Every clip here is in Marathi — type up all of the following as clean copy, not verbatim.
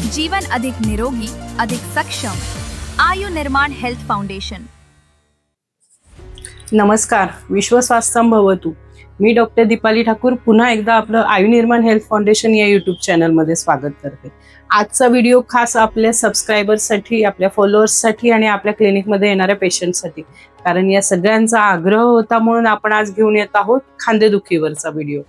जीवन अधिक निरोगी, अधिक सक्षम. आयु निर्माण हेल्थ फाउंडेशन. नमस्कार, विश्व स्वास्थ्यम भवतु. मी डॉक्टर दीपाली ठाकूर पुन्हा एकदा आपलं आयु निर्माण हेल्थ फाउंडेशन या यूट्यूब चॅनलमध्ये स्वागत करते. आजचा व्हिडिओ खास आपल्या सबस्क्रायबर्ससाठी, आपल्या फॉलोअर्ससाठी आणि आपल्या क्लिनिकमध्ये येणाऱ्या पेशंटसाठी, कारण या सगळ्यांचा आग्रह होता म्हणून आपण आज घेऊन येत आहोत खांदेदुखीवरचा व्हिडिओ.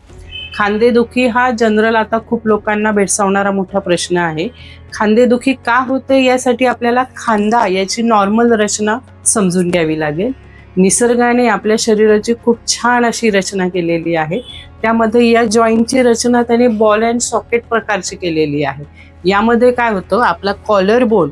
खांदेदुखी हा जनरल आता खूप लोकांना भेडसावणारा मोठा प्रश्न आहे. खांदेदुखी का होते यासाठी आपल्याला खांदा याची नॉर्मल रचना समजून घ्यावी लागेल. निसर्गाने आपल्या शरीराची खूप छान अशी रचना केलेली आहे. त्यामध्ये या जॉईंटची रचना त्याने बॉल अँड सॉकेट प्रकारची केलेली आहे. यामध्ये काय होतं, आपला कॉलर बोन,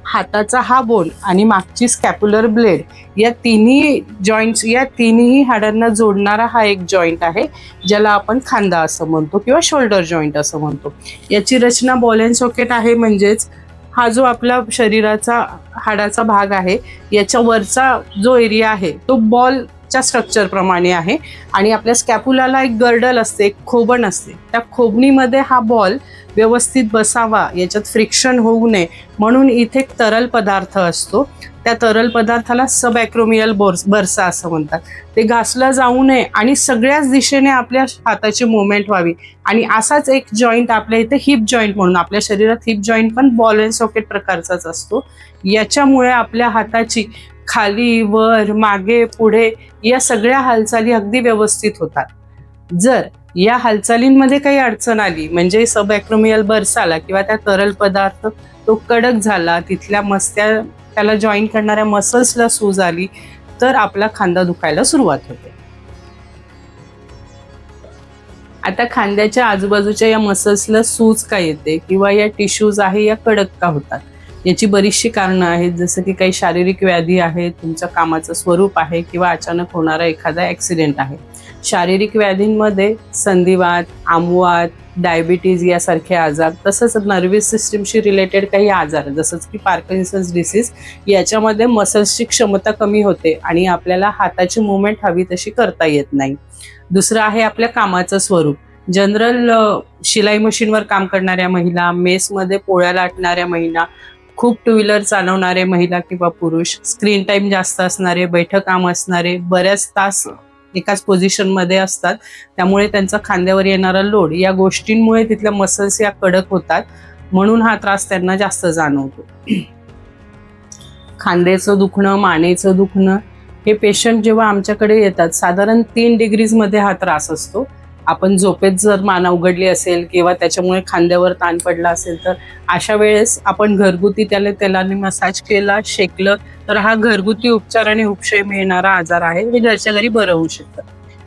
हाताचा हा बोन आणि मागची स्कॅप्युलर ब्लेड या तिन्ही जॉईंट्स, या तिन्ही हाडांना जोडणारा हा एक जॉईंट आहे, ज्याला आपण खांदा असं म्हणतो किंवा शोल्डर जॉईंट असं म्हणतो. याची रचना बॉल अँड सॉकेट आहे, म्हणजेच हा जो आपला शरीराचा हाडाचा भाग आहे याच्या वरचा जो एरिया आहे तो बॉलच्या स्ट्रक्चर प्रमाणे आहे आणि आपल्या स्कॅप्युलाला एक गर्डल असते, एक खोबण असते. त्या खोबणीमध्ये हा बॉल व्यवस्थित बसावा, याच्यात फ्रिक्शन होऊ नये म्हणून इथे एक तरल पदार्थ असतो. त्या तरल पदार्थाला सबॲक्रोमियल बर्सा असं म्हणतात. ते घासलं जाऊ नये आणि सगळ्याच दिशेने आपल्या हाताची मुवमेंट व्हावी. आणि असाच एक जॉईंट आपल्या इथे हिप जॉईंट म्हणून, आपल्या शरीरात हिप जॉईंट पण बॉल अँड सॉकेट प्रकारचाच असतो. याच्यामुळे आपल्या हाताची खाली, वर, मागे, पुढे या सगळ्या हालचाली अगदी व्यवस्थित होतात. जर या हालचालींमध्ये काही अडचण आली, म्हणजे सबॲक्रोमियल बर्साला किंवा त्या तरल पदार्थ तो कडक झाला, तिथल्या त्याला जॉईन करणाऱ्या मसल्सला सूज आली, तर आपला खांदा दुखायला सुरुवात होते. आता खांद्याच्या आजूबाजूच्या या मसल्सला सूज का येते किंवा या टिश्यूज आहे या कडक का होतात, याची बरीचशी कारणं आहेत. जसं की काही शारीरिक व्याधी आहेत, तुमच्या कामाचं स्वरूप आहे किंवा अचानक होणारा एखादा ॲक्सिडेंट आहे. शारीरिक व्याधींमध्ये संधिवात, आमवात, डायबिटीज यासारखे आजार, तसंच नर्व्हस सिस्टीमशी रिलेटेड काही आजार जसंच की पार्किन्सन्स डिसीज, याच्यामध्ये मसल्सची क्षमता कमी होते आणि आपल्याला हाताची मुवमेंट हवी तशी करता येत नाही. दुसरं आहे आपल्या कामाचं स्वरूप. जनरल शिलाई मशीनवर काम करणाऱ्या महिला, मेसमध्ये पोळ्या लाटणाऱ्या महिला, खूप टू व्हीलर चालवणारे महिला किंवा पुरुष, स्क्रीन टाईम जास्त असणारे, बैठं काम असणारे, बऱ्याच तास एकाच पोझिशनमध्ये असतात, त्यामुळे त्यांचा खांद्यावर येणारा लोड या गोष्टींमुळे तिथल्या मसल्स या कडक होतात, म्हणून हा त्रास त्यांना जास्त जाणवतो. खांद्याचं दुखणं, मानेचं दुखणं, हे पेशंट जेव्हा आमच्याकडे येतात साधारण 3 डिग्रीजमध्ये हा त्रास असतो. आपण झोपेत जर मान उघडली असेल किंवा त्याच्यामुळे खांद्यावर ताण पडला असेल तर अशा वेळेस आपण घरगुती तेलाने मसाज केला, शेकलं तर हा घरगुती उपचाराने उपशय मिळणारा आजार आहे, हे घरच्या घरी बरं होऊ शकतं.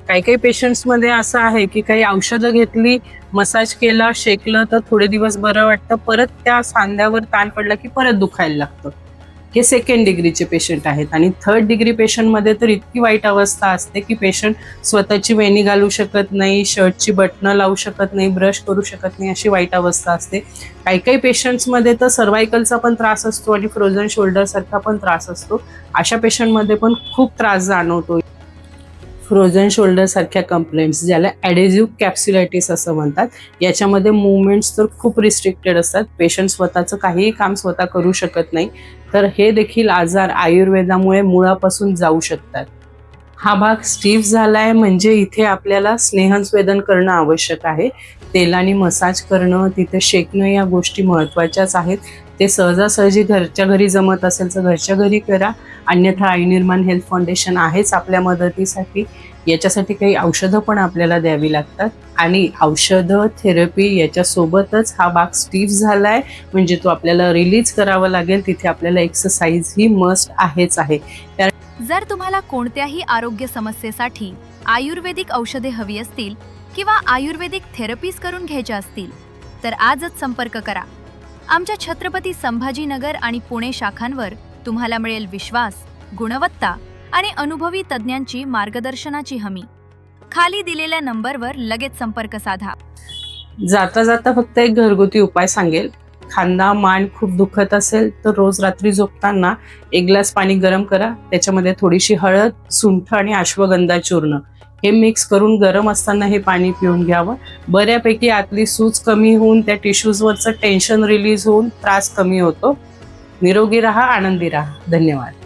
काही काही पेशंट्समध्ये असं आहे की काही औषधं घेतली, मसाज केला, शेकलं तर थोडे दिवस बरं वाटतं, परत त्या सांध्यावर ताण पडला की परत दुखायला लागतं. हे 2nd डिग्रीचे पेशंट आहेत. आणि 3rd डिग्री पेशंटमध्ये तर इतकी वाईट अवस्था असते की पेशंट स्वतःची वेणी घालू शकत नाही, शर्टची बटणं लावू शकत नाही, ब्रश करू शकत नाही, अशी वाईट अवस्था असते. काही काही पेशंट्समध्ये तर सर्वायकलचा पण त्रास असतो आणि फ्रोझन शोल्डरसारखा पण त्रास असतो. अशा पेशंटमध्ये पण खूप त्रास जाणवतो. फ्रोझन शोल्डर सारख्या कंप्लेंट्स, ज्याला ॲडेझिव्ह कॅप्स्युलायटिस असं म्हणतात, याच्यामध्ये मुवमेंट्स तर खूप रिस्ट्रिक्टेड असतात. पेशंट स्वतःचं काहीही काम स्वतः करू शकत नाही. तर हे देखील आजार आयुर्वेदामुळे मुळापासून जाऊ शकतात. हा भाग स्टीफ झालाय म्हणजे इथे आपल्याला स्नेहस्वेदन करणं आवश्यक आहे. तेलाने मसाज करणं, तिथे शेकणं, या गोष्टी महत्त्वाच्याच आहेत. ते सहजासहजी घरच्या घरी जमत असेल तर घरच्या घरी करा, अन्यथा आयु निर्माण हेल्थ फाउंडेशन आहेच आपल्या मदतीसाठी. याच्यासाठी काही औषधं पण आपल्याला द्यावी लागतात आणि औषधं, थेरपी याच्यासोबतच हा भाग स्टीफ झालाय म्हणजे तो आपल्याला रिलीज करावा लागेल. तिथे आपल्याला एक्सरसाइज ही मस्ट आहेच आहे. जर तुम्हाला कोणत्याही आरोग्य समस्येसाठी आयुर्वेदिक औषधे हवी असतील किंवा आयुर्वेदिक थेरपीज करून घ्यायच्या असतील तर आजच संपर्क करा. आमच्या छत्रपती संभाजीनगर आणि पुणे शाखांवर तुम्हाला मिळेल विश्वास, गुणवत्ता आणि अनुभवी तज्ञांची मार्गदर्शनाची हमी. खाली दिलेल्या नंबरवर लगेच संपर्क साधा. जाता जाता फक्त एक घरगुती उपाय सांगेल. खांदा, मान खूप दुखत असेल तर रोज रात्री झोपताना 1 ग्लास पाणी गरम करा, त्याच्यामध्ये थोडीशी हळद, सुंठ आणि अश्वगंधा चूर्ण हे मिक्स करून गरम असताना हे पाणी पिऊन घ्यावं. बऱ्यापैकी आतली सूज कमी होऊन त्या टिश्यूजवरचं टेन्शन रिलीज होऊन त्रास कमी होतो. निरोगी राहा, आनंदी राहा. धन्यवाद.